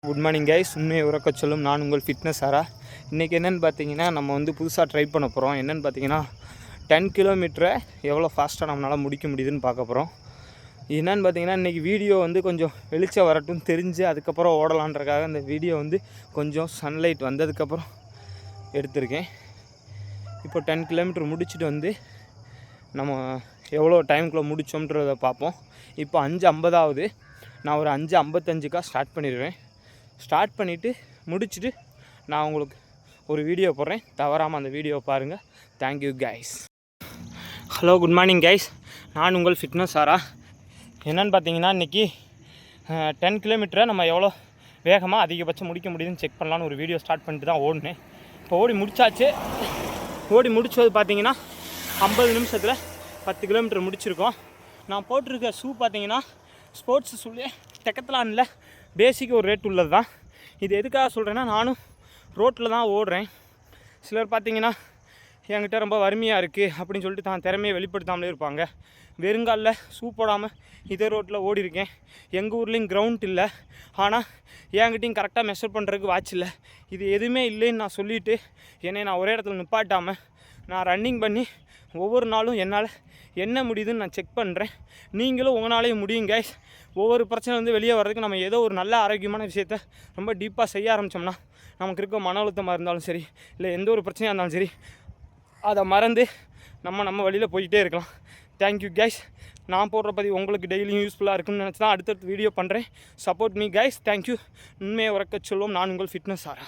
Good morning guys. உண்மையை உறக்க சொல்லும் நான் உங்கள் ஃபிட்னஸ் ஆரா. இன்றைக்கி என்னென்னு பார்த்தீங்கன்னா நம்ம புதுசாக ட்ரை பண்ண போகிறோம். என்னென்னு பார்த்தீங்கன்னா 10 கிலோமீட்டரை எவ்வளோ ஃபாஸ்ட்டாக நம்மளால் முடிக்க முடியுதுன்னு பார்க்க போகிறோம். என்னென்னு பார்த்தீங்கன்னா இன்றைக்கி வீடியோ கொஞ்சம் வெளிச்சம் வரட்டும் தெரிஞ்சு அதுக்கப்புறம் ஓடலான்றக்காக இந்த வீடியோ கொஞ்சம் சன்லைட் வந்ததுக்கப்புறம் எடுத்திருக்கேன். இப்போ 10 கிலோமீட்டர் முடிச்சுட்டு நம்ம எவ்வளோ டைமுக்குள்ளே முடித்தோம்ன்றதை பார்ப்போம். இப்போ 5:50 ஆகுது. நான் ஒரு 5:55 ஸ்டார்ட் பண்ணிடுவேன். ஸ்டார்ட் பண்ணிவிட்டு முடிச்சுட்டு நான் உங்களுக்கு ஒரு வீடியோ போடுறேன். தவறாமல் அந்த வீடியோ பாருங்கள். Thank you guys. Hello, good morning guys. நான் உங்கள் ஃபிட்னஸ் ஆரா. என்னென்னு பார்த்தீங்கன்னா இன்றைக்கி 10 கிலோமீட்டரை நம்ம எவ்வளோ வேகமாக அதிகபட்சம் முடிக்க முடியுதுன்னு செக் பண்ணலான்னு ஒரு வீடியோ ஸ்டார்ட் பண்ணிட்டு தான் ஓடினேன். இப்போ ஓடி முடித்தாச்சு. ஓடி முடிச்சது பார்த்தீங்கன்னா 50 நிமிஷத்தில் 10 கிலோமீட்டர் முடிச்சிருக்கோம். நான் போட்டிருக்க ஷூ பார்த்தீங்கன்னா ஸ்போர்ட்ஸ் ஷூலே டெக்கத்லானில் பேசிக் ஒரு ரேட் உள்ளது தான். இது எதுக்காக சொல்கிறேன்னா, நானும் ரோட்டில் தான் ஓடுறேன். சிலர் பார்த்தீங்கன்னா என்கிட்ட ரொம்ப வறுமையாக இருக்குது அப்படின்னு சொல்லிட்டு தான் திறமையை வெளிப்படுத்தாமலே இருப்பாங்க. வெறுங்காலில் ஷூ போடாமல் இதே ரோட்டில் ஓடிருக்கேன். எங்கள் ஊர்லேயும் கிரவுண்ட் இல்லை, ஆனால் என்கிட்டையும் கரெக்டாக மெஷர் பண்ணுறதுக்கு வாட்ச் இல்லை. இது எதுவுமே இல்லைன்னு நான் சொல்லிவிட்டு என்னை நான் ஒரே இடத்துல நிப்பாட்டாமல் நான் ரன்னிங் பண்ணி ஒவ்வொரு நாளும் என்னால் என்ன முடியுதுன்னு நான் செக் பண்ணுறேன். நீங்களும் உங்களாலேயும் முடியும் கைஸ். ஒவ்வொரு பிரச்சனை வெளியே வர்றதுக்கு நம்ம ஏதோ ஒரு நல்ல ஆரோக்கியமான விஷயத்த ரொம்ப டீப்பாக செய்ய ஆரம்பித்தோம்னா நமக்கு இருக்க மன அழுத்தமாக இருந்தாலும் சரி, இல்லை எந்த ஒரு பிரச்சனையாக இருந்தாலும் சரி, அதை மறந்து நம்ம வழியில் போய்கிட்டே இருக்கலாம். Thank you guys. நான் போடுற பதிவு உங்களுக்கு டெய்லியும் யூஸ்ஃபுல்லாக இருக்குன்னு நினச்சி தான் அடுத்தடுத்து வீடியோ பண்ணுறேன். Support me guys. தேங்க்யூ. உண்மையை உறக்க சொல்வோம். நான் உங்கள் ஃபிட்னஸ் ஆரா.